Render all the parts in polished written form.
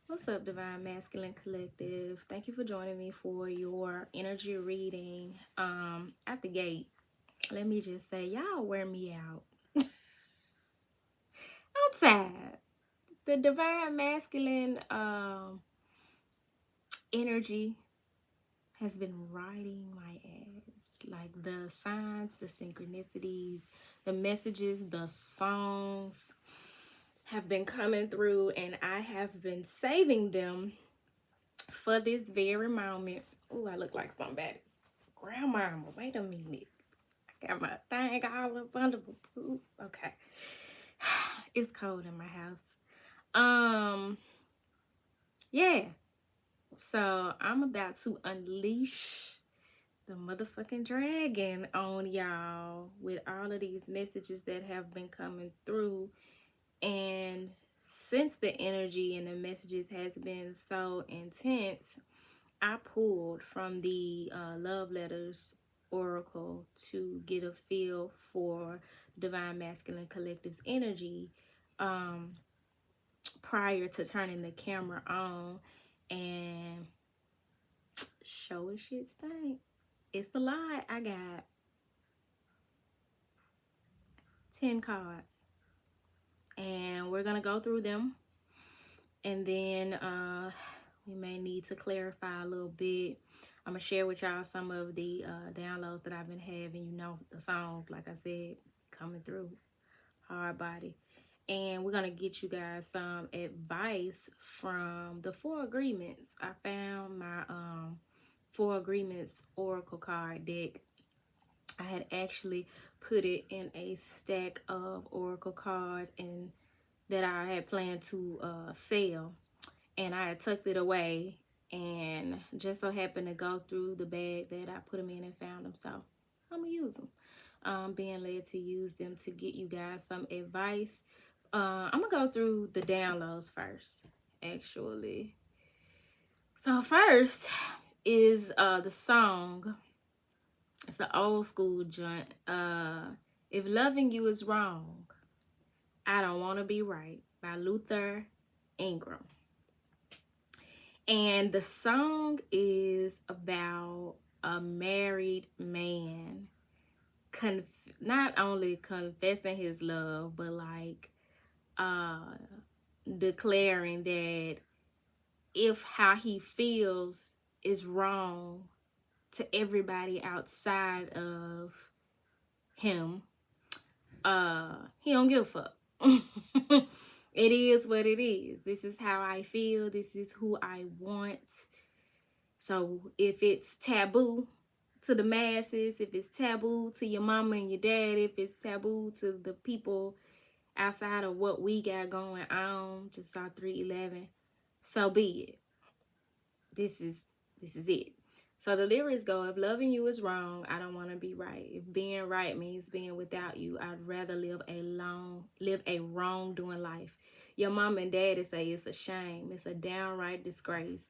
What's up, Divine Masculine Collective? Thank you for joining me for your energy reading. At the gate, let me just say, y'all wear me out. I'm sad. The Divine Masculine energy has been riding my ass. Like the signs, the synchronicities, the messages, the songs have been coming through, and I have been saving them for this very moment. Oh, I look like somebody's grandmama. Wait a minute. I got my thing all up under the poop. Okay. It's cold in my house. Yeah. So I'm about to unleash the motherfucking dragon on y'all with all of these messages that have been coming through. And since the energy and the messages has been so intense, I pulled from the Love Letters Oracle to get a feel for Divine Masculine Collective's energy prior to turning the camera on, and show as shit stank. It's a lot. I got 10 cards, and we're gonna go through them, and then we may need to clarify a little bit. I'm gonna share with y'all some of the downloads that I've been having. You know, the songs, like I said, coming through hard body. And we're gonna get you guys some advice from the Four Agreements. I found my Four Agreements Oracle card deck. I had actually put it in a stack of Oracle cards and that I had planned to sell, and I had tucked it away, and just so happened to go through the bag that I put them in and found them. So I'm gonna use them. Being led to use them to get you guys some advice. I'm gonna go through the downloads first, actually. So first is the song. It's an old school joint. If Loving You Is Wrong, I Don't Want to Be Right by Luther Ingram. And the song is about a married man not only confessing his love, but like declaring that if how he feels is wrong to everybody outside of him, he don't give a fuck. It is what it is. This is how I feel. This is who I want. So if it's taboo to the masses, if it's taboo to your mama and your dad, if it's taboo to the people outside of what we got going on, just saw 311, so be it. This is it. So the lyrics go, if loving you is wrong, I don't want to be right. If being right means being without you, I'd rather live a wrongdoing life. Your mom and daddy say it's a shame. It's a downright disgrace.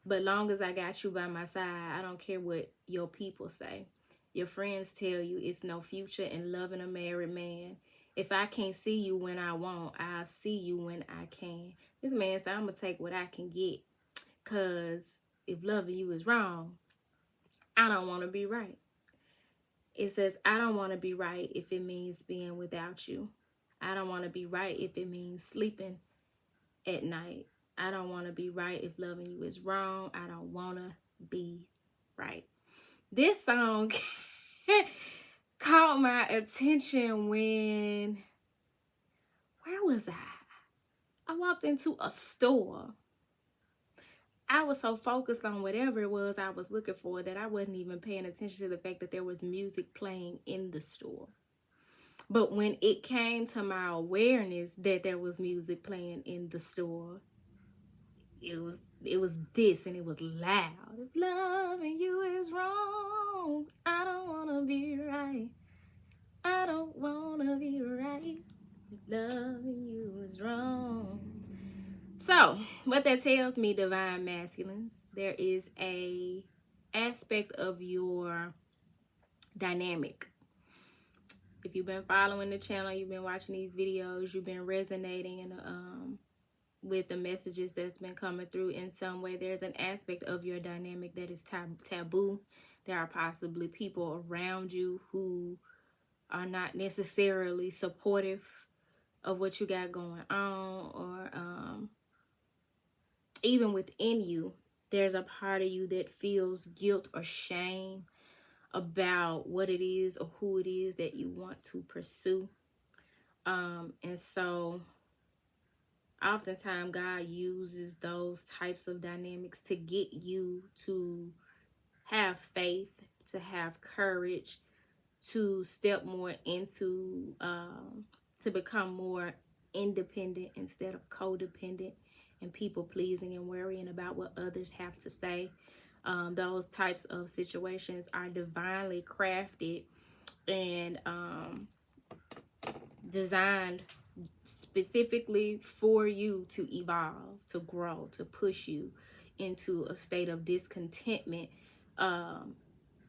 But long as I got you by my side, I don't care what your people say. Your friends tell you it's no future in loving a married man. If I can't see you when I want, I'll see you when I can. This man said, I'm going to take what I can get. Because if loving you is wrong, I don't want to be right. It says, I don't want to be right if it means being without you. I don't want to be right if it means sleeping at night. I don't want to be right if loving you is wrong. I don't want to be right. This song caught my attention when, where was I? I walked into a store. I was so focused on whatever it was I was looking for that I wasn't even paying attention to the fact that there was music playing in the store. But when it came to my awareness that there was music playing in the store, it was this, and it was loud. If loving you is wrong, I don't want to be right. I don't want to be right. If loving you is wrong. So, what that tells me, Divine Masculines, there is a aspect of your dynamic. If you've been following the channel, you've been watching these videos, you've been resonating in with the messages that's been coming through in some way. There's an aspect of your dynamic that is taboo. There are possibly people around you who are not necessarily supportive of what you got going on, or even within you, there's a part of you that feels guilt or shame about what it is or who it is that you want to pursue. And so oftentimes God uses those types of dynamics to get you to have faith, to have courage, to step more into, to become more independent instead of codependent and people pleasing and worrying about what others have to say. Those types of situations are divinely crafted and designed specifically for you to evolve, to grow, to push you into a state of discontentment,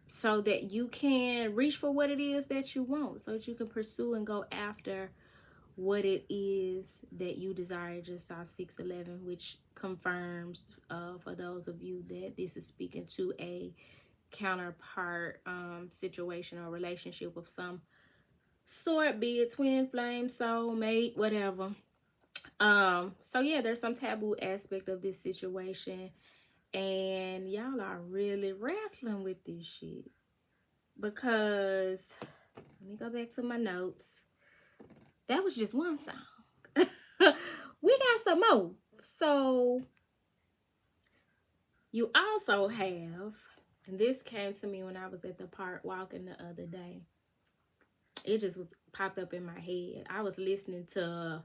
so that you can reach for what it is that you want, so that you can pursue and go after what it is that you desire. Just saw 611, which confirms for those of you that this is speaking to a counterpart situation or relationship of some sort, be it twin flame, soulmate, whatever. So yeah, there's some taboo aspect of this situation, and y'all are really wrestling with this shit, because let me go back to my notes. That was just one song. We got some more. So you also have, and this came to me when I was at the park walking the other day. It just popped up in my head. I was listening to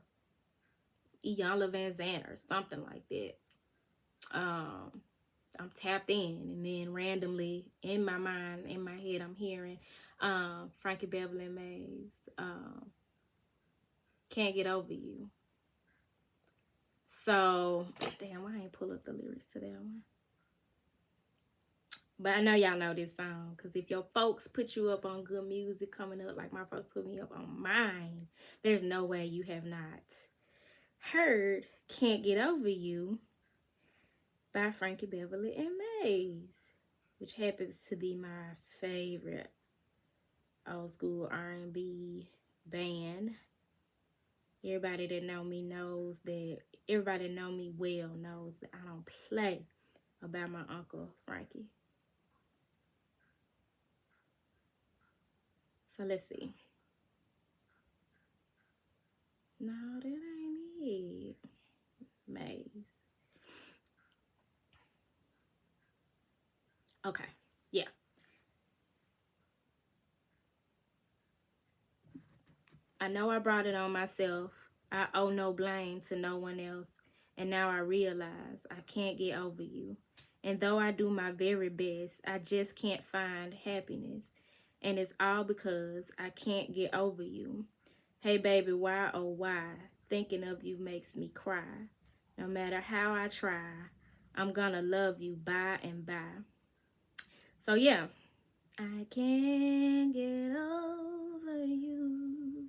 Iyanla Vanzant or something like that. I'm tapped in, and then randomly in my mind, in my head, I'm hearing Frankie Beverly Mays, Can't Get Over You. So, damn, why I ain't pull up the lyrics to that one? But I know y'all know this song, because if your folks put you up on good music coming up, like my folks put me up on mine, there's no way you have not heard Can't Get Over You by Frankie Beverly and Mays, which happens to be my favorite old school R&B band. Everybody that know me knows that, everybody know me well knows that I don't play about my Uncle Frankie. So let's see. No, that ain't it. Maze. Okay, yeah. I know I brought it on myself. I owe no blame to no one else. And now I realize I can't get over you. And though I do my very best, I just can't find happiness. And it's all because I can't get over you. Hey baby, why oh why? Thinking of you makes me cry. No matter how I try, I'm gonna love you by and by. So yeah, I can't get over you.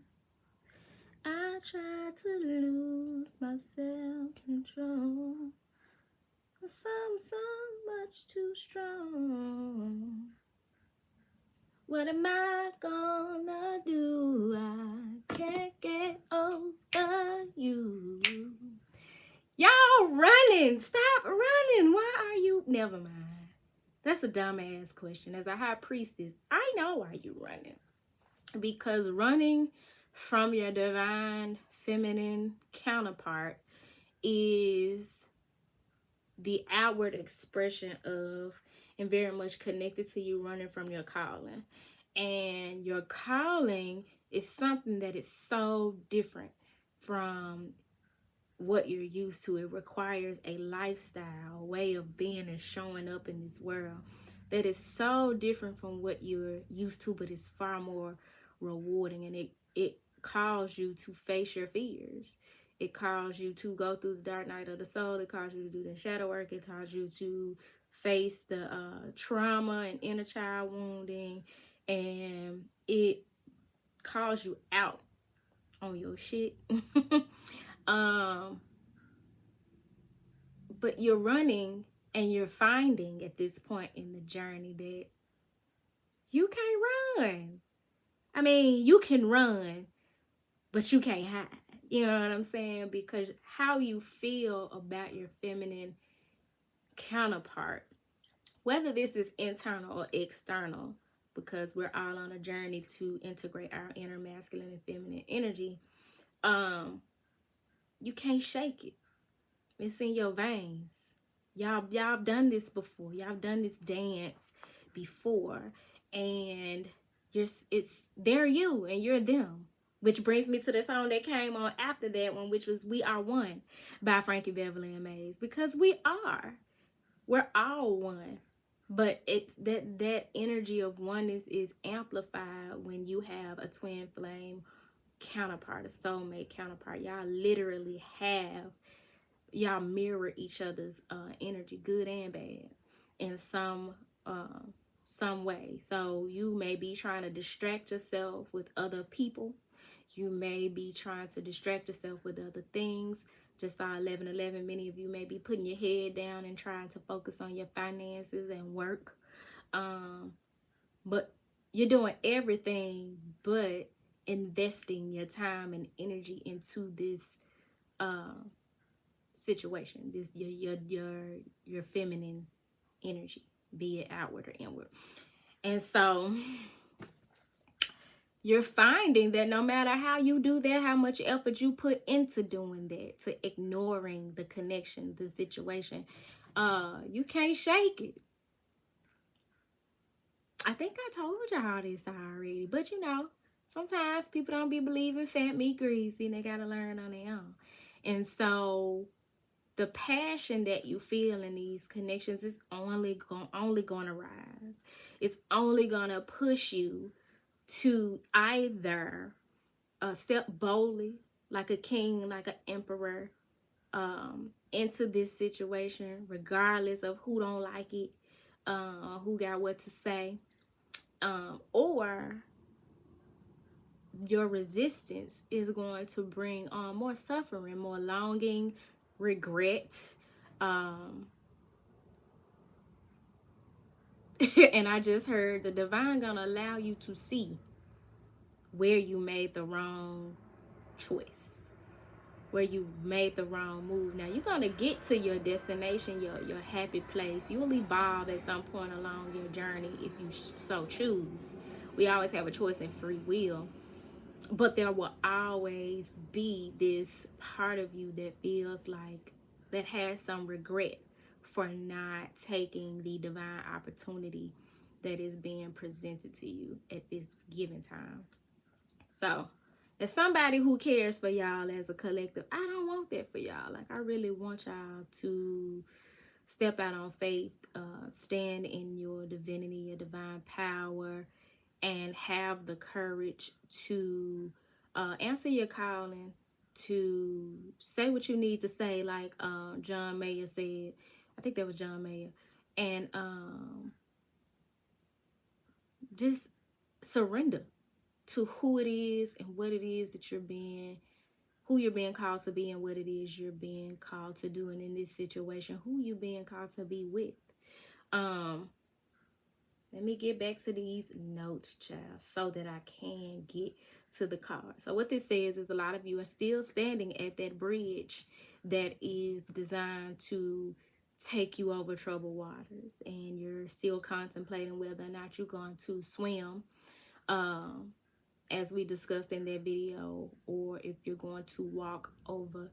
I try to lose my self-control. I'm so much too strong. What am I gonna do? I can't get over you. Y'all running. Stop running. Why are you? Never mind. That's a dumbass question. As a high priestess, I know why you running. Because running from your divine feminine counterpart is the outward expression of, and very much connected to you running from your calling. And your calling is something that is so different from what you're used to. It requires a lifestyle, a way of being and showing up in this world that is so different from what you're used to, but it's far more rewarding. And it calls you to face your fears. It calls you to go through the dark night of the soul. It calls you to do the shadow work. It calls you to face the trauma and inner child wounding. And it calls you out on your shit. But you're running and you're finding at this point in the journey that you can't run. I mean, you can run, but you can't hide. You know what I'm saying? Because how you feel about your feminine counterpart, whether this is internal or external, because we're all on a journey to integrate our inner masculine and feminine energy, you can't shake it. It's in your veins. Y'all done this before. Y'all done this dance before, and they're you and you're them. Which brings me to the song that came on after that one, which was "We Are One" by Frankie Beverly and Mays. Because we're all one. But it's that energy of oneness is amplified when you have a twin flame counterpart, a soulmate counterpart. Y'all mirror each other's energy, good and bad, in some way. So you may be trying to distract yourself with other people. You may be trying to distract yourself with other things. Just saw 11:11. Many of you may be putting your head down and trying to focus on your finances and work. But you're doing everything but investing your time and energy into this situation, this your feminine energy, be it outward or inward. And so you're finding that no matter how you do that, how much effort you put into doing that, to ignoring the connection, the situation, you can't shake it. I think I told y'all this already, but sometimes people don't be believing fat, meat, greasy, and they gotta learn on their own. And so the passion that you feel in these connections is only gonna rise. It's only gonna push you to either step boldly, like a king, like an emperor, into this situation, regardless of who don't like it, who got what to say, or your resistance is going to bring on more suffering, more longing, regret, and I just heard the divine gonna allow you to see where you made the wrong choice, where you made the wrong move. Now you're gonna get to your destination, your happy place. You will evolve at some point along your journey if you so choose. We always have a choice and free will, but there will always be this part of you that feels like, that has some regret for not taking the divine opportunity that is being presented to you at this given time. So as somebody who cares for y'all as a collective, I don't want that for y'all. Like, I really want y'all to step out on faith, stand in your divinity, your divine power, and have the courage to answer your calling, to say what you need to say, like John Mayer said. I think that was John Mayer. And just surrender to who it is and what it is that you're being, who you're being called to be, and what it is you're being called to do. And in this situation, who you're being called to be with. Let me get back to these notes, child, so that I can get to the card. So what this says is a lot of you are still standing at that bridge that is designed to take you over troubled waters, and you're still contemplating whether or not you're going to swim, as we discussed in that video, or if you're going to walk over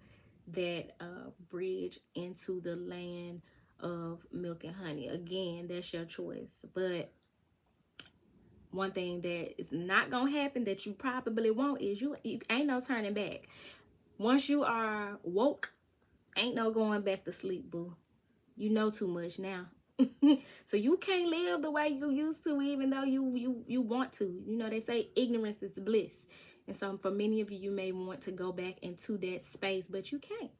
that bridge into the land of milk and honey. Again, that's your choice. But one thing that is not gonna happen, that you probably won't, is you ain't no turning back. Once you are woke, ain't no going back to sleep, boo. You know too much now. So you can't live the way you used to, even though you want to. They say ignorance is bliss. And so for many of you, you may want to go back into that space, but you can't.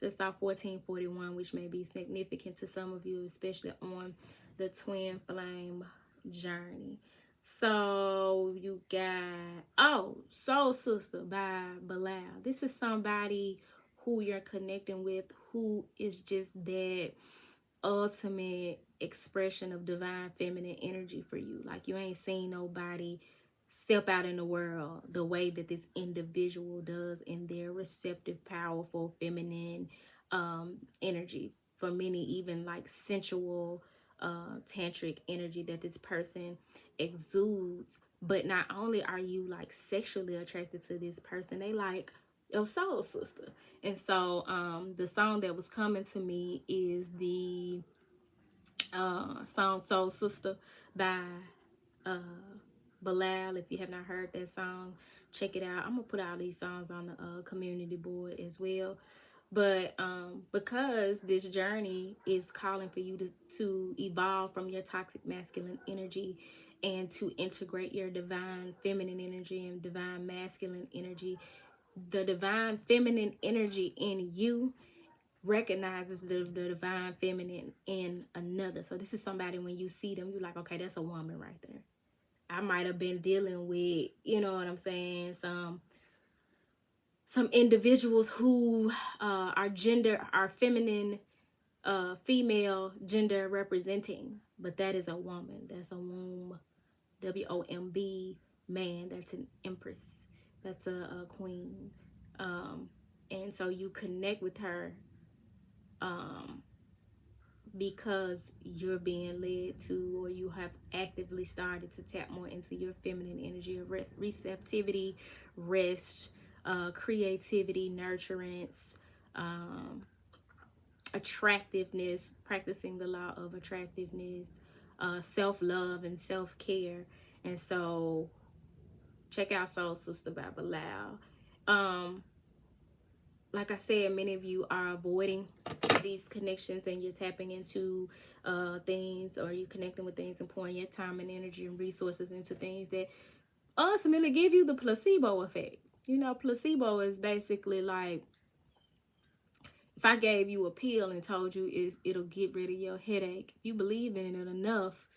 Just off 1441, which may be significant to some of you, especially on the twin flame journey. So you got Soul Sister by Bilal. This is somebody who you're connecting with, who is just that ultimate expression of divine feminine energy for you. Like, you ain't seen nobody step out in the world the way that this individual does in their receptive, powerful, feminine energy. For many, even like sensual, tantric energy that this person exudes. But not only are you like sexually attracted to this person, they like your soul sister. And so the song that was coming to me is the song Soul Sister by uh Bilal. If you have not heard that song, check it out. I'm gonna put all these songs on the community board as well. But because this journey is calling for you to evolve from your toxic masculine energy and to integrate your divine feminine energy and divine masculine energy, the divine feminine energy in you recognizes the divine feminine in another. So this is somebody, when you see them, you're like, okay, that's a woman right there. I might have been dealing with, you know what I'm saying, some individuals who are feminine, female gender representing, but that is a woman. That's a womb, WOMB, man. That's an empress. That's a queen. And so you connect with her because you're being led to, or you have actively started to tap more into your feminine energy of receptivity, rest, creativity, nurturance, attractiveness, practicing the law of attractiveness, self-love and self-care. And so check out Soul Sister by Bilal. Like I said, many of you are avoiding these connections and you're tapping into things, or you're connecting with things and pouring your time and energy and resources into things that ultimately give you the placebo effect. You know, placebo is basically like, if I gave you a pill and told you it'll get rid of your headache, if you believe in it enough,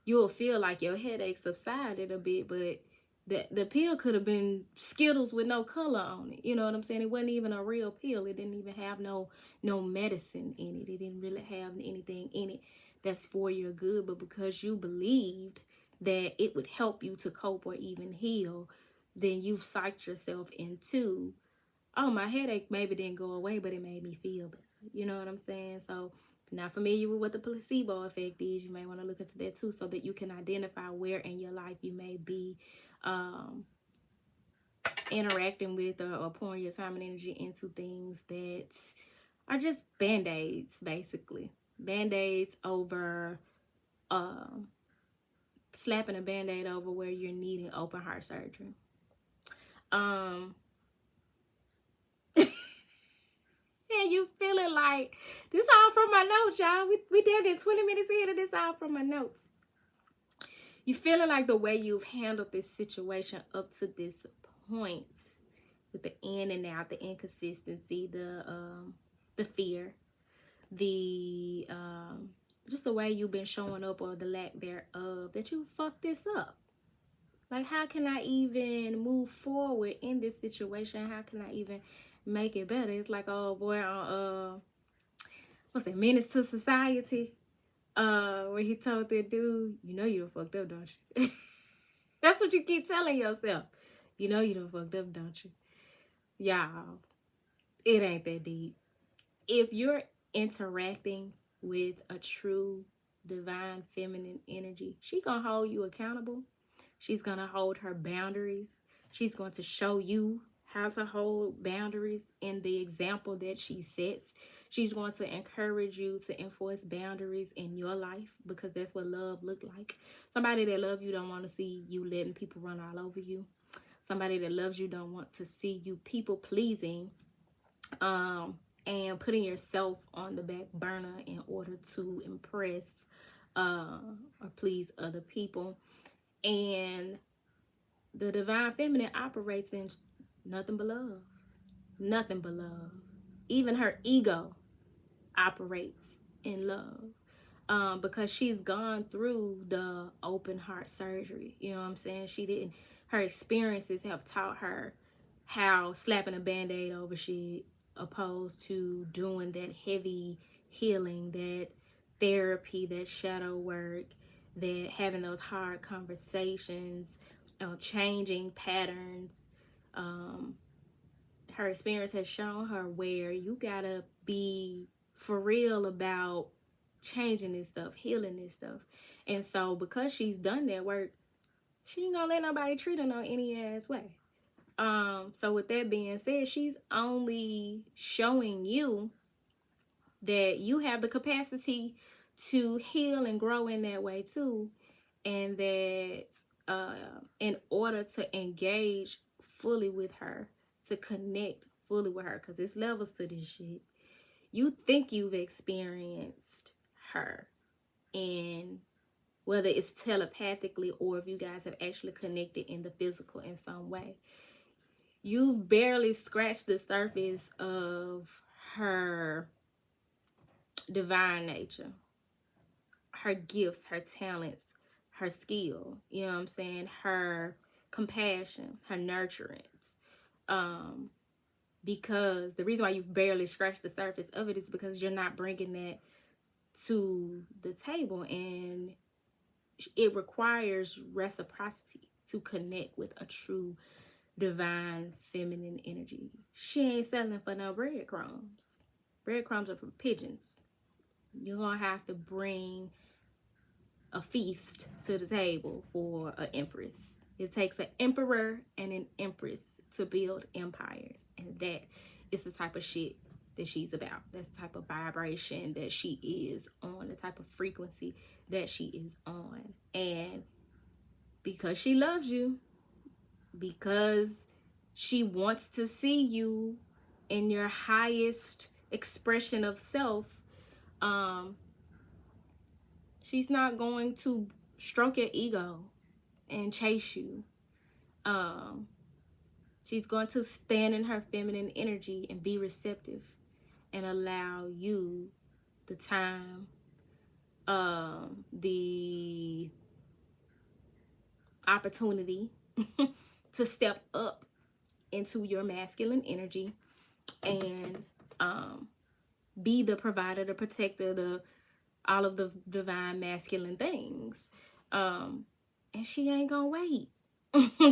you'll feel like your headache subsided a bit, but the pill could have been Skittles with no color on it. You know what I'm saying? It wasn't even a real pill. It didn't even have no medicine in it. It didn't really have anything in it that's for your good. But because you believed that it would help you to cope or even heal, then you've psyched yourself into, oh, my headache maybe didn't go away, but it made me feel better. You know what I'm saying? So if you're not familiar with what the placebo effect is, you may want to look into that too, so that you can identify where in your life you may be interacting with or pouring your time and energy into things that are just band-aids, basically. Band-aids over, slapping a band-aid over where you're needing open heart surgery. And you feeling like, this all from my notes, y'all. We damn near 20 minutes into this, all from my notes. You feeling like the way you've handled this situation up to this point, with the in and out, the inconsistency, the fear, the just the way you've been showing up, or the lack thereof, that you fucked this up. Like, how can I even move forward in this situation? How can I even make it better? It's like, oh boy, on what's that, Menace to Society, where he told that dude, you know you done fucked up, don't you? That's what you keep telling yourself. You know you done fucked up, don't you? Y'all, it ain't that deep. If you're interacting with a true divine feminine energy, she gonna hold you accountable. She's gonna hold her boundaries. She's going to show you how to hold boundaries in the example that she sets. She's going to encourage you to enforce boundaries in your life, because that's what love look like. Somebody that loves you don't want to see you letting people run all over you. Somebody that loves you don't want to see you people pleasing and putting yourself on the back burner in order to impress or please other people. And the divine feminine operates in nothing but love. Nothing but love. Even her ego operates in love. Because she's gone through the open heart surgery. You know what I'm saying? Her experiences have taught her how slapping a band-aid over shit opposed to doing that heavy healing, that therapy, that shadow work, that having those hard conversations, changing patterns. Her experience has shown her where you gotta be for real about changing this stuff, healing this stuff. And so because she's done that work, she ain't gonna let nobody treat her no any ass way. So with that being said, she's only showing you that you have the capacity to heal and grow in that way too, and that in order to engage fully with her, to connect fully with her, because it's levels to this shit, you think you've experienced her, and whether it's telepathically or if you guys have actually connected in the physical in some way, you've barely scratched the surface of her divine nature, her gifts, her talents, her skill, you know what I'm saying, her compassion, her nurturance. Because the reason why you barely scratched the surface of it is because you're not bringing that to the table, and it requires reciprocity to connect with a true divine feminine energy. She ain't selling for no breadcrumbs. Breadcrumbs are for pigeons. You're gonna have to bring a feast to the table for an empress. It takes an emperor and an empress to build empires, and that is the type of shit that she's about. That's the type of vibration that she is on, the type of frequency that she is on. And because she loves you, because she wants to see you in your highest expression of self, she's not going to stroke your ego and chase you. She's going to stand in her feminine energy and be receptive and allow you the time, the opportunity to step up into your masculine energy and be the provider, the protector, all of the divine masculine things. And she ain't gonna wait.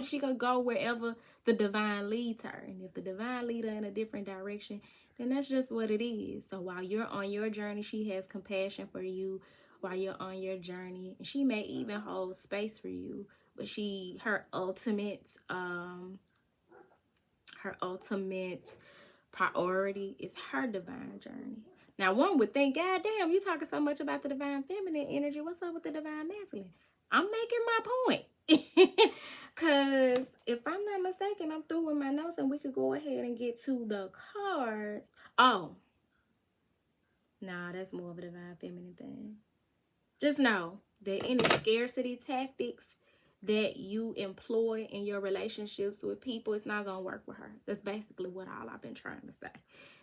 She gonna go wherever the divine leads her. And if the divine lead her in a different direction, then that's just what it is. So while you're on your journey, she has compassion for you while you're on your journey. And she may even hold space for you. But her ultimate priority is her divine journey. Now, one would think, God damn, you talking so much about the divine feminine energy. What's up with the divine masculine? I'm making my point. Because if I'm not mistaken, I'm through with my notes and we could go ahead and get to the cards. Oh. Nah, that's more of a divine feminine thing. Just know that any scarcity tactics that you employ in your relationships with people, it's not going to work with her. That's basically what all I've been trying to say.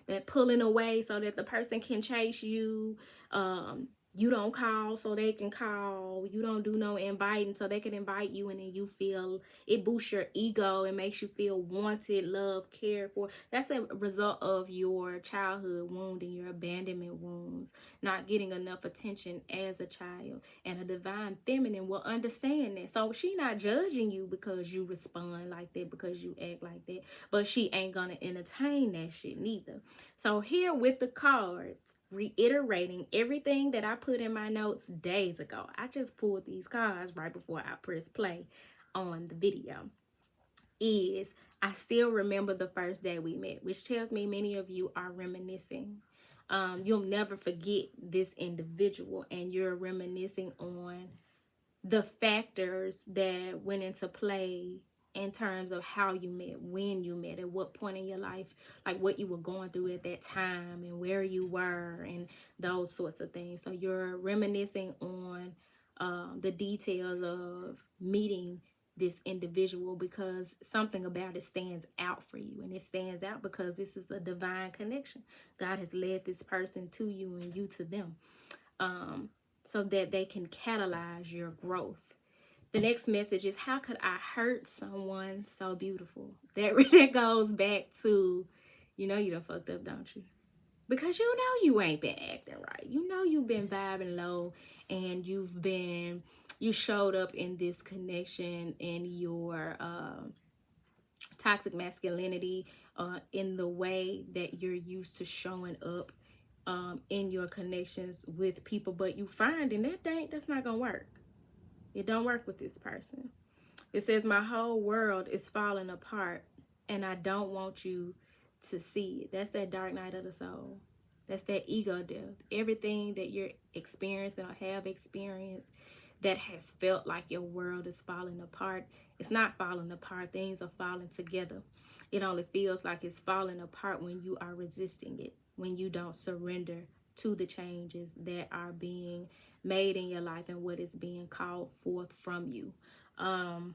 That pulling away so that the person can chase you. You don't call so they can call. You don't do no inviting so they can invite you, and then you feel it boosts your ego and makes you feel wanted, loved, cared for. That's a result of your childhood wound and your abandonment wounds, not getting enough attention as a child. And a divine feminine will understand that. So she not judging you because you respond like that, because you act like that, but she ain't gonna entertain that shit neither. So here with the cards, reiterating everything that I put in my notes days ago. I just pulled these cards right before I press play on the video. Is I still remember the first day we met, which tells me many of you are reminiscing. You'll never forget this individual, and you're reminiscing on the factors that went into play in terms of how you met, when you met, at what point in your life, like what you were going through at that time and where you were and those sorts of things. So you're reminiscing on the details of meeting this individual because something about it stands out for you, and it stands out because this is a divine connection. God has led this person to you and you to them, so that they can catalyze your growth. The next message is, how could I hurt someone so beautiful? That goes back to You know you done fucked up, don't you? Because you know you ain't been acting right. You know you've been vibing low, and you showed up in this connection in your toxic masculinity, in the way that you're used to showing up in your connections with people, but you finding that's not gonna work. It don't work with this person. It says, my whole world is falling apart, and I don't want you to see it. That's that dark night of the soul. That's that ego death. Everything that you're experiencing or have experienced that has felt like your world is falling apart, it's not falling apart. Things are falling together. It only feels like it's falling apart when you are resisting it, when you don't surrender to the changes that are being made in your life and what is being called forth from you. And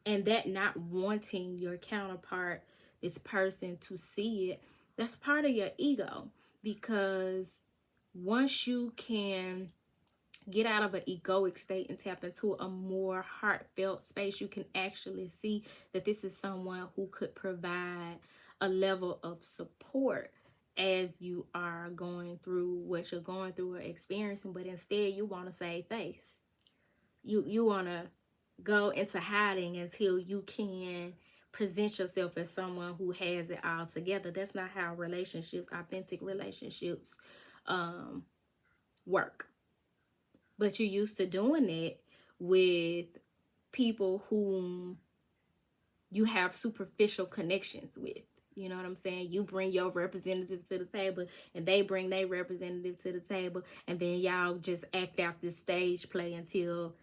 that not wanting your counterpart, this person, to see it, that's part of your ego. Because once you can get out of an egoic state and tap into a more heartfelt space, you can actually see that this is someone who could provide a level of support as you are going through what you're going through or experiencing. But instead, you want to save face. You want to go into hiding until you can present yourself as someone who has it all together. That's not how relationships, authentic relationships, work. But you're used to doing it with people whom you have superficial connections with. You know what I'm saying? You bring your representatives to the table, and they bring their representative to the table, and then y'all just act out this stage play until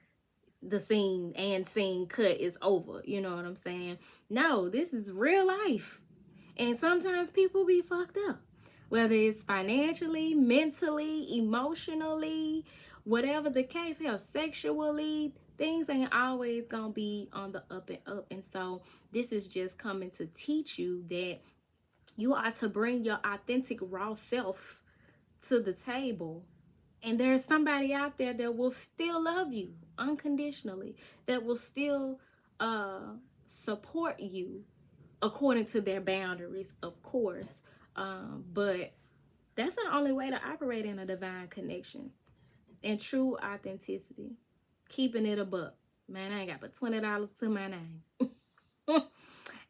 the scene cut is over. You know what I'm saying? No, this is real life. And sometimes people be fucked up. Whether it's financially, mentally, emotionally, whatever the case, hell, sexually, things ain't always gonna be on the up and up. And so this is just coming to teach you that you are to bring your authentic raw self to the table. And there's somebody out there that will still love you unconditionally, that will still support you according to their boundaries, of course. But that's the only way to operate in a divine connection and true authenticity. Keeping it a buck. Man, I ain't got but $20 to my name.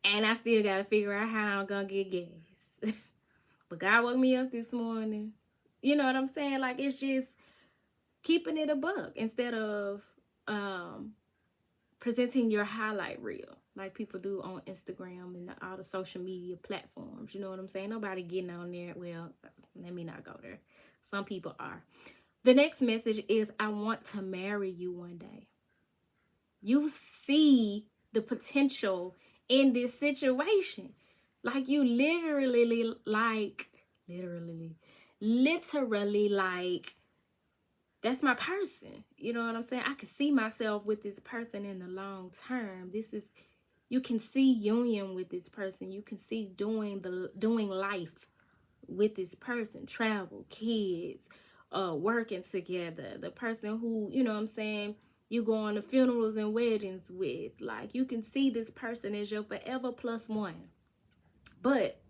And I still got to figure out how I'm going to get gas. But God woke me up this morning. You know what I'm saying? Like, it's just keeping it a buck instead of presenting your highlight reel like people do on Instagram and all the social media platforms. You know what I'm saying? Nobody getting on there. Well, let me not go there. Some people are. The next message is, I want to marry you one day. You see the potential in this situation. Like, you literally like, that's my person. You know what I'm saying? I can see myself with this person in the long term. You can see union with this person. You can see doing life with this person, travel, kids, working together. The person who, you know what I'm saying, you go on to funerals and weddings with. Like, you can see this person as your forever plus one. But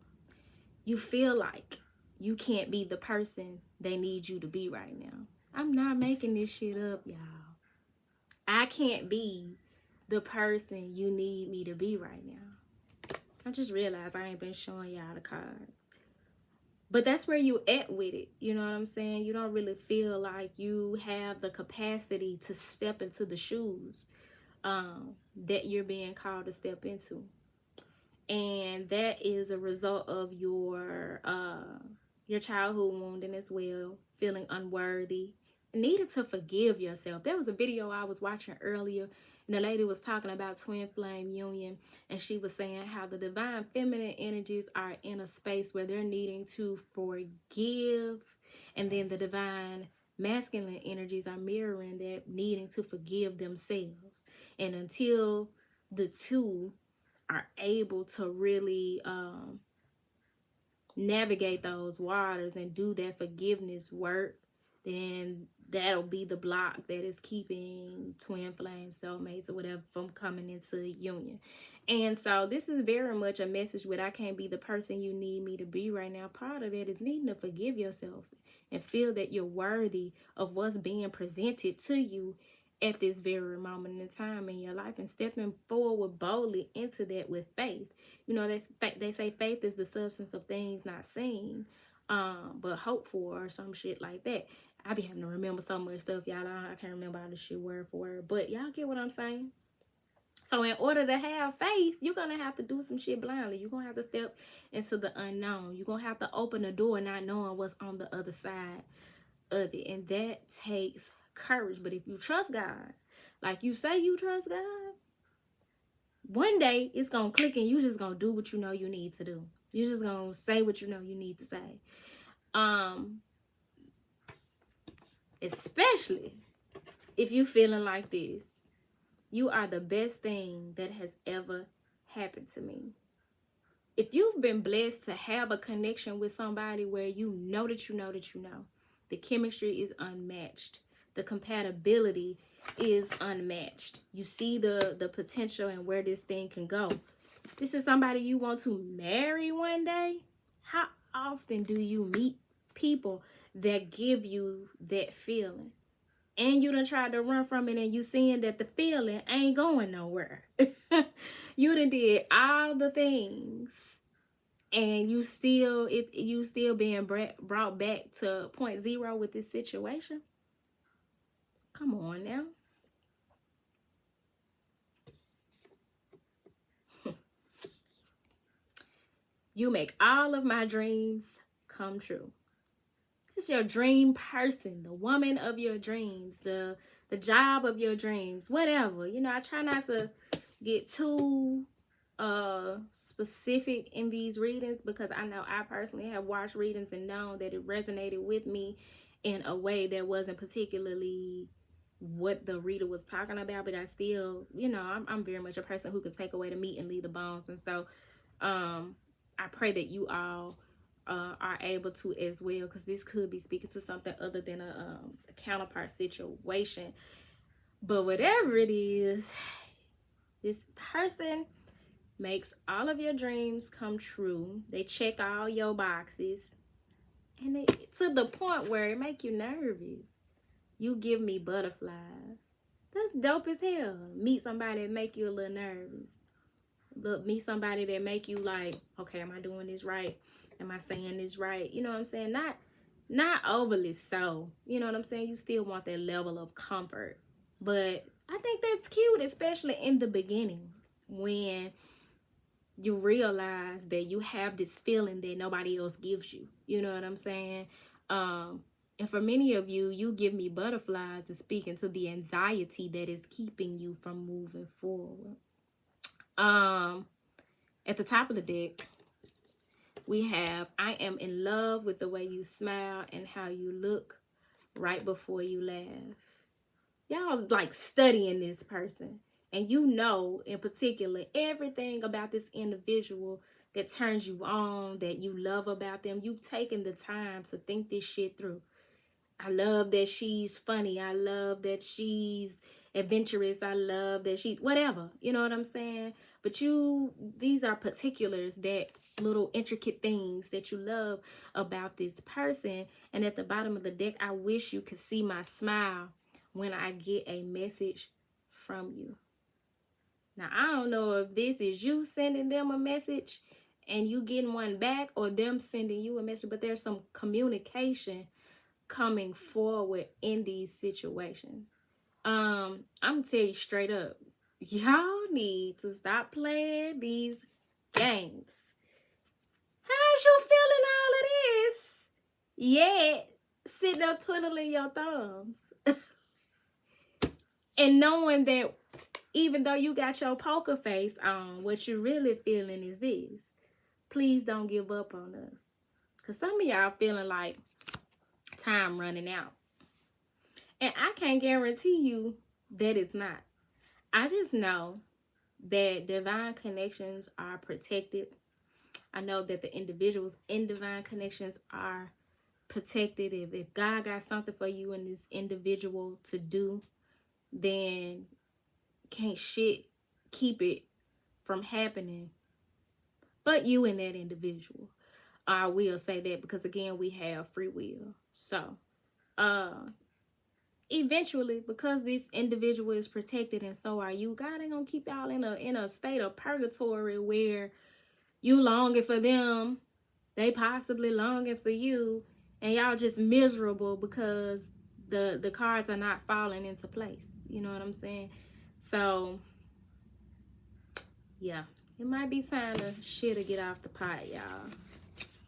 you feel like you can't be the person they need you to be right now. I'm not making this shit up, y'all. I can't be the person you need me to be right now. I just realized I ain't been showing y'all the cards. But that's where you at with it. You know what I'm saying? You don't really feel like you have the capacity to step into the shoes that you're being called to step into. And that is a result of your childhood wounding as well, feeling unworthy, needed to forgive yourself. There was a video I was watching earlier, and the lady was talking about twin flame union, and she was saying how the divine feminine energies are in a space where they're needing to forgive, and then the divine masculine energies are mirroring that, needing to forgive themselves. And until the two are able to really navigate those waters and do that forgiveness work, then that'll be the block that is keeping twin flame soulmates or whatever from coming into union. And so this is very much a message where I can't be the person you need me to be right now. Part of that is needing to forgive yourself and feel that you're worthy of what's being presented to you at this very moment in time in your life, and stepping forward boldly into that with faith. You know, they say faith is the substance of things not seen, but hope for, or some shit like that. I be having to remember so much stuff, y'all. I can't remember all this shit word for word, but y'all get what I'm saying? So in order to have faith, you're going to have to do some shit blindly. You're going to have to step into the unknown. You're going to have to open the door not knowing what's on the other side of it. And that takes courage. But if you trust God, like you say you trust God, one day it's going to click and you just going to do what you know you need to do. You're just going to say what you know you need to say. Especially if you're feeling like this. You are the best thing that has ever happened to me. If you've been blessed to have a connection with somebody where you know that you know that you know, the chemistry is unmatched. The compatibility is unmatched. You see the potential and where this thing can go. This is somebody you want to marry one day. How often do you meet people that give you that feeling? And you done tried to run from it, and you seeing that the feeling ain't going nowhere. You done did all the things, and you still being brought back to point zero with this situation. Come on now. You make all of my dreams come true. This is your dream person, the woman of your dreams, the job of your dreams, whatever. You know, I try not to get too specific in these readings, because I know I personally have watched readings and known that it resonated with me in a way that wasn't particularly what the reader was talking about, but I still, you know, I'm very much a person who can take away the meat and leave the bones. And so I pray that you all are able to as well, because this could be speaking to something other than a counterpart situation. But whatever it is, this person makes all of your dreams come true. They check all your boxes, and they to the point where it make you nervous. You give me butterflies. That's dope as hell. Meet somebody that make you a little nervous. Look, meet somebody that make you like, okay, am I doing this right? Am I saying this right? You know what I'm saying? Not overly so. You know what I'm saying? You still want that level of comfort. But I think that's cute, especially in the beginning, when you realize that you have this feeling that nobody else gives you. You know what I'm saying? And for many of you, you give me butterflies and speaking to the anxiety that is keeping you from moving forward. At the top of the deck, we have, I am in love with the way you smile and how you look right before you laugh. Y'all like studying this person, and you know in particular everything about this individual that turns you on, that you love about them. You've taken the time to think this shit through. I love that she's funny. I love that she's adventurous. I love that she, whatever, you know what I'm saying? But these are particulars, that little intricate things that you love about this person. And at the bottom of the deck, I wish you could see my smile when I get a message from you. Now, I don't know if this is you sending them a message and you getting one back, or them sending you a message, but there's some communication coming forward in these situations. I'm gonna tell you straight up, y'all need to stop playing these games. How's you feeling all of this, yet sitting up twiddling your thumbs and knowing that even though you got your poker face on, what you're really feeling is this: please don't give up on us. Because some of y'all feeling like time running out. And I can't guarantee you that it's not. I just know that divine connections are protected. I know that the individuals in divine connections are protected. If God got something for you and this individual to do, then can't shit keep it from happening but you and that individual. I will say that because, again, we have free will. So eventually, because this individual is protected and so are you, God ain't gonna keep y'all in a state of purgatory where you longing for them, they possibly longing for you, and y'all just miserable because the cards are not falling into place. You know what I'm saying? So yeah, it might be time to shit or get off the pot, y'all.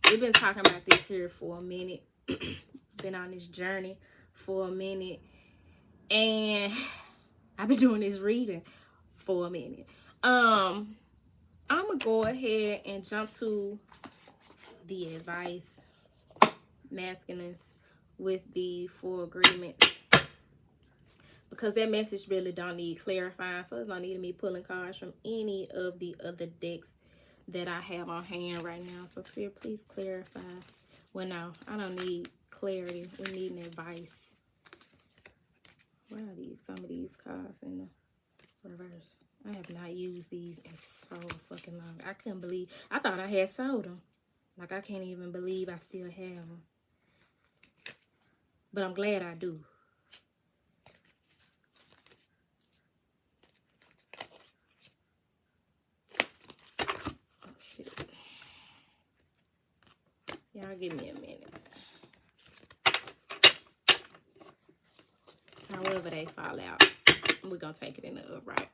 We've been talking about this here for a minute. Been on this journey for a minute. And I've been doing this reading for a minute. I'm gonna go ahead and jump to the advice, masculines, with the 4 agreements, because that message really don't need clarifying. So there's no need of me pulling cards from any of the other decks that I have on hand right now. So Spirit, please clarify. Well, no, I don't need clarity. We need an advice. Where are these? Some of these cards in the reverse. I have not used these in so fucking long. I couldn't believe. I thought I had sold them. Like, I can't even believe I still have them. But I'm glad I do. Oh, shit. Y'all give me a minute. However they fall out, we're going to take it in the upright.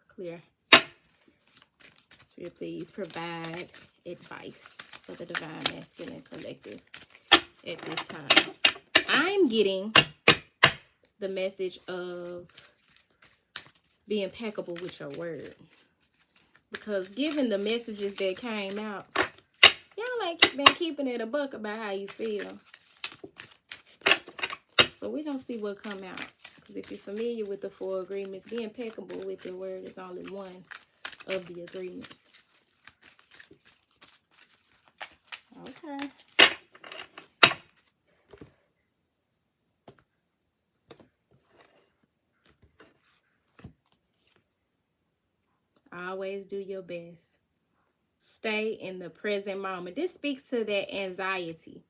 Clear. Spirit, please provide advice for the Divine Masculine Collective at this time. I'm getting the message of be impeccable with your word. Because given the messages that came out, y'all ain't been keeping it a buck about how you feel. So we don't see what come out. Because if you're familiar with the 4 agreements, be impeccable with your word is only one of the agreements. Okay. Always do your best. Stay in the present moment. This speaks to that anxiety.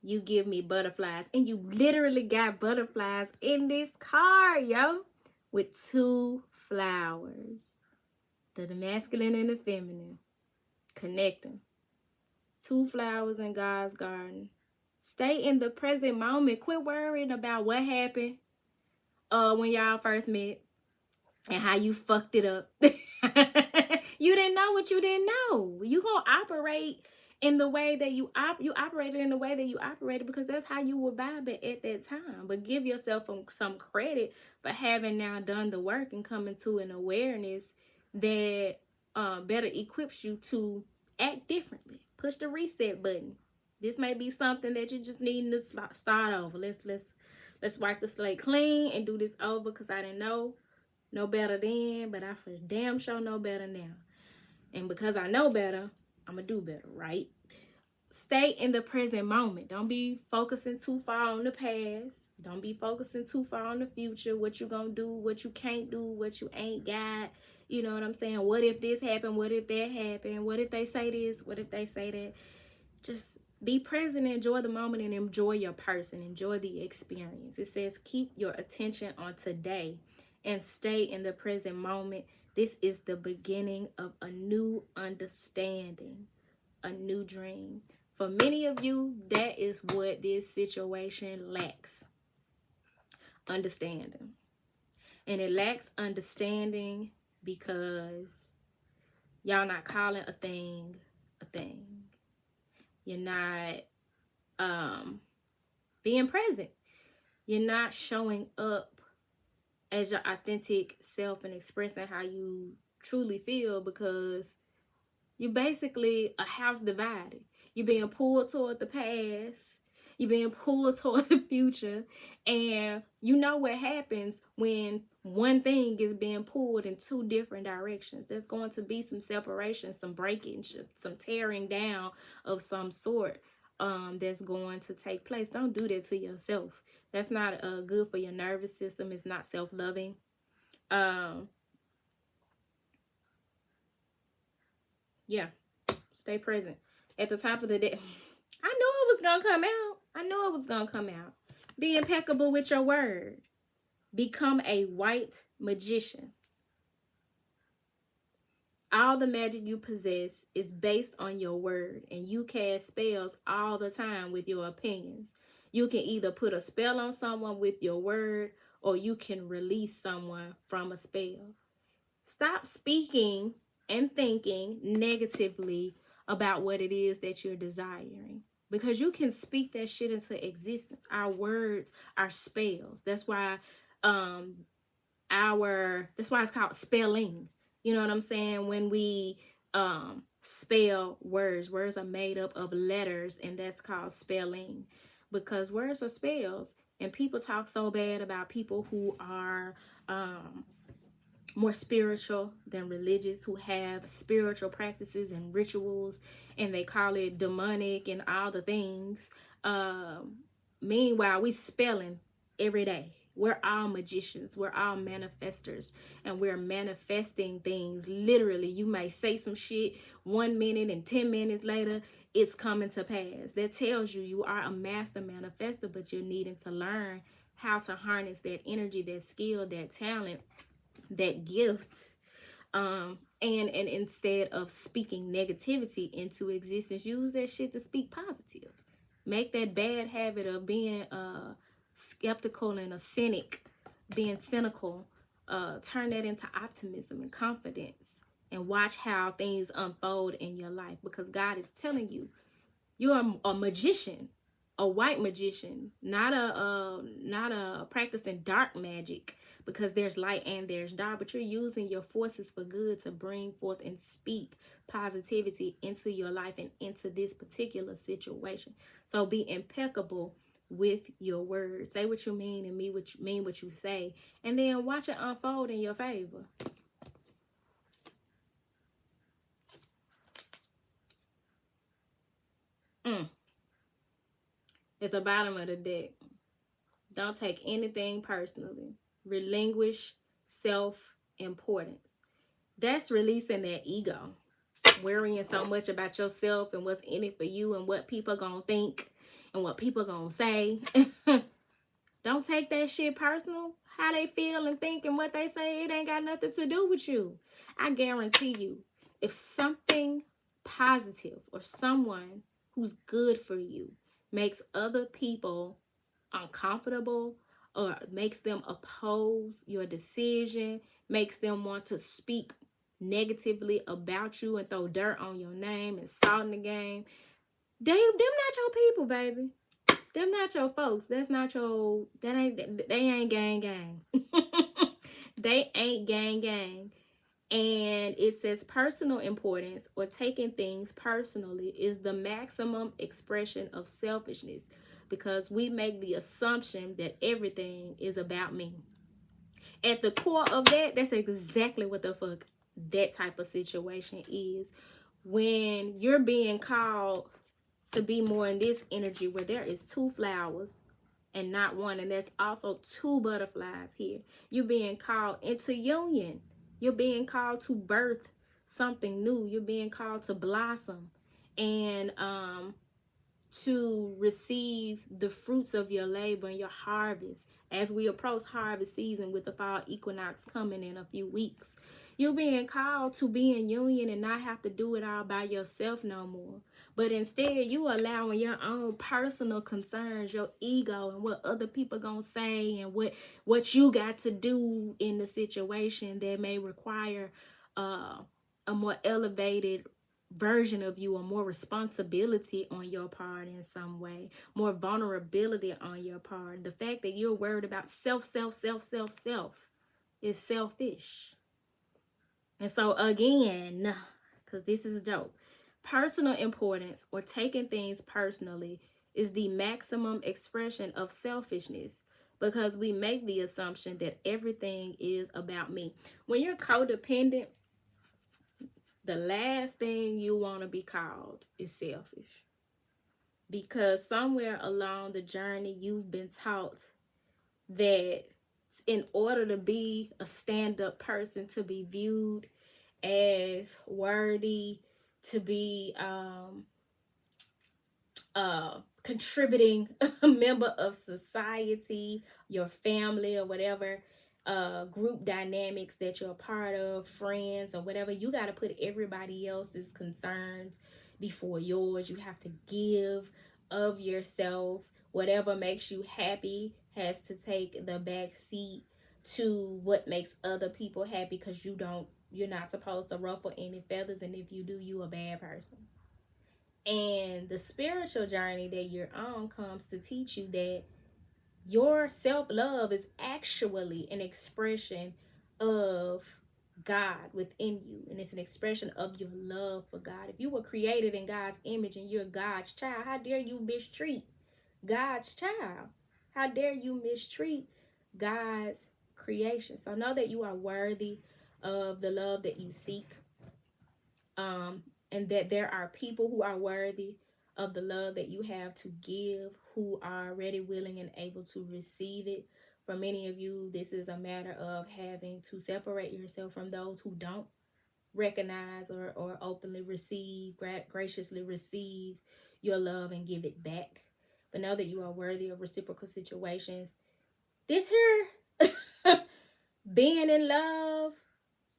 You give me butterflies. And you literally got butterflies in this card, yo. With 2 flowers. The masculine and the feminine. Connecting. 2 flowers in God's garden. Stay in the present moment. Quit worrying about what happened when y'all first met and how you fucked it up. You didn't know what you didn't know. You gonna operate in the way that you operated in the way that you operated because that's how you were vibing at that time. But give yourself some credit for having now done the work and coming to an awareness that better equips you to act differently. Push the reset button. This may be something that you just need to start over. Let's wipe the slate clean and do this over because I didn't know no better then, but I for damn sure know better now. And because I know better, I'm going to do better, right? Stay in the present moment. Don't be focusing too far on the past. Don't be focusing too far on the future. What you going to do, what you can't do, what you ain't got. You know what I'm saying? What if this happened? What if that happened? What if they say this? What if they say that? Just be present, enjoy the moment, and enjoy your person. Enjoy the experience. It says keep your attention on today and stay in the present moment. This is the beginning of a new understanding, a new dream. For many of you, that is what this situation lacks. Understanding. And it lacks understanding because y'all not calling a thing a thing. You're not being present. You're not showing up as your authentic self and expressing how you truly feel because you're basically a house divided. You're being pulled toward the past. You're being pulled toward the future. And you know what happens when one thing is being pulled in 2 different directions. There's going to be some separation, some breakage, some tearing down of some sort. that's going to take place. Don't do that to yourself. That's not good for your nervous system. It's not self-loving. Yeah, stay present. At the top of the day, I knew it was gonna come out. I knew it was gonna come out. Be impeccable with your word. Become a white magician. All the magic you possess is based on your word, and you cast spells all the time with your opinions. You can either put a spell on someone with your word, or you can release someone from a spell. Stop speaking and thinking negatively about what it is that you're desiring, because you can speak that shit into existence. Our words are spells. That's why that's why it's called spelling. You know what I'm saying? When we spell words are made up of letters, and that's called spelling, because words are spells. And people talk so bad about people who are more spiritual than religious, who have spiritual practices and rituals, and they call it demonic and all the things. Meanwhile, we spelling every day. We're all magicians. We're all manifestors, and we're manifesting things. Literally, you may say some shit 1 minute, and 10 minutes later, it's coming to pass. That tells you you are a master manifester, but you're needing to learn how to harness that energy, that skill, that talent, that gift. And instead of speaking negativity into existence, use that shit to speak positive. Make that bad habit of being skeptical and a cynic, being cynical, turn that into optimism and confidence, and watch how things unfold in your life, because God is telling you you're a magician, a white magician, not a practicing dark magic, because there's light and there's dark, but you're using your forces for good to bring forth and speak positivity into your life and into this particular situation. So be impeccable with your words. Say what you mean and mean what you say, and then watch it unfold in your favor. At the bottom of the deck, don't take anything personally. Relinquish self-importance. That's releasing that ego. Worrying so much about yourself and what's in it for you and what people gonna think and what people gonna say. Don't take that shit personal. How they feel and think and what they say, it ain't got nothing to do with you. I guarantee you, if something positive or someone who's good for you makes other people uncomfortable, or makes them oppose your decision, makes them want to speak negatively about you and throw dirt on your name and salt in the game, them not your people, baby. Them not your folks. They ain't gang. They ain't gang. And it says personal importance, or taking things personally, is the maximum expression of selfishness, because we make the assumption that everything is about me. At the core of that, that's exactly what the fuck that type of situation is. When you're being called to be more in this energy where there is 2 flowers and not one, and there's also 2 butterflies here, you're being called into union. You're being called to birth something new. You're being called to blossom and to receive the fruits of your labor and your harvest as we approach harvest season with the fall equinox coming in a few weeks. You're being called to be in union and not have to do it all by yourself no more. But instead, you allowing your own personal concerns, your ego, and what other people gonna say, and what you got to do in the situation that may require a more elevated version of you, or more responsibility on your part in some way, more vulnerability on your part. The fact that you're worried about self is selfish. And so again, because this is dope, personal importance, or taking things personally, is the maximum expression of selfishness, because we make the assumption that everything is about me. When you're codependent, the last thing you want to be called is selfish. because somewhere along the journey you've been taught that in order to be a stand-up person, to be viewed as worthy, to be contributing member of society, your family, or whatever group dynamics that you're a part of, friends or whatever, you got to put everybody else's concerns before yours. You have to give of yourself. Whatever makes you happy has to take the back seat to what makes other people happy, because you're not supposed to ruffle any feathers, and if you do, you a bad person. And the spiritual journey that you're on comes to teach you that your self-love is actually an expression of God within you. And it's an expression of your love for God. If you were created in God's image and you're God's child, how dare you mistreat God's child? How dare you mistreat God's creation? So know that you are worthy of the love that you seek. And that there are people who are worthy of the love that you have to give, who are ready, willing, and able to receive it. For many of you, this is a matter of having to separate yourself from those who don't recognize or openly receive, graciously receive your love and give it back. But know that you are worthy of reciprocal situations. This here, being in love,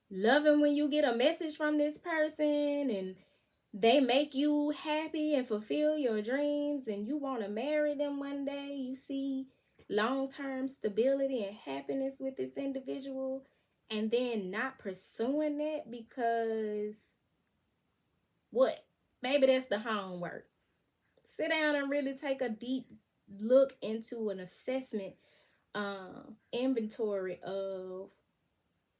loving when you get a message from this person and they make you happy and fulfill your dreams and you want to marry them one day, you see long-term stability and happiness with this individual, and then not pursuing that because what? Maybe that's the homework. Sit down and really take a deep look into an assessment, inventory of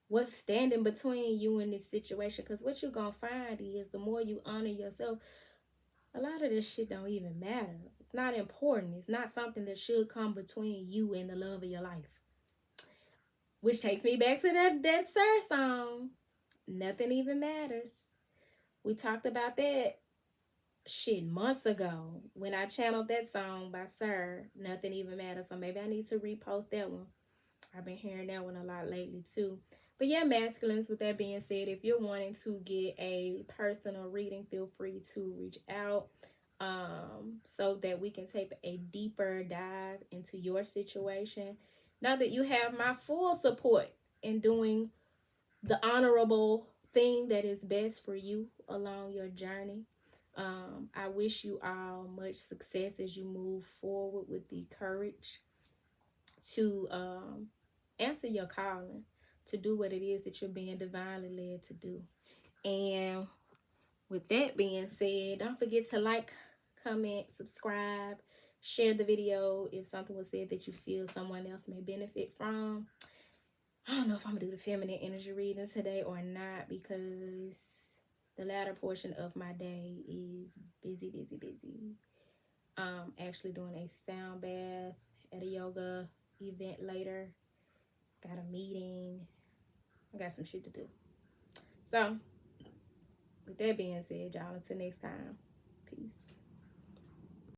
what's standing between you and this situation. Because what you're gonna find is the more you honor yourself, a lot of this shit don't even matter. It's not important. It's not something that should come between you and the love of your life. Which takes me back to that Sir song. Nothing even matters. We talked about that shit months ago when I channeled that song by Sir. Nothing even matters. So maybe I need to repost that one. I've been hearing that one a lot lately too. But yeah, masculines, with that being said, if you're wanting to get a personal reading, feel free to reach out so that we can take a deeper dive into your situation. Now that you have my full support in doing the honorable thing that is best for you along your journey. I wish you all much success as you move forward with the courage to answer your calling, to do what it is that you're being divinely led to do. And with that being said, don't forget to like, comment, subscribe, share the video if something was said that you feel someone else may benefit from. I don't know if I'm gonna do the feminine energy reading today or not, because the latter portion of my day is busy. Actually doing a sound bath at a yoga event later. Got a meeting. I got some shit to do. So, with that being said, y'all, until next time, peace.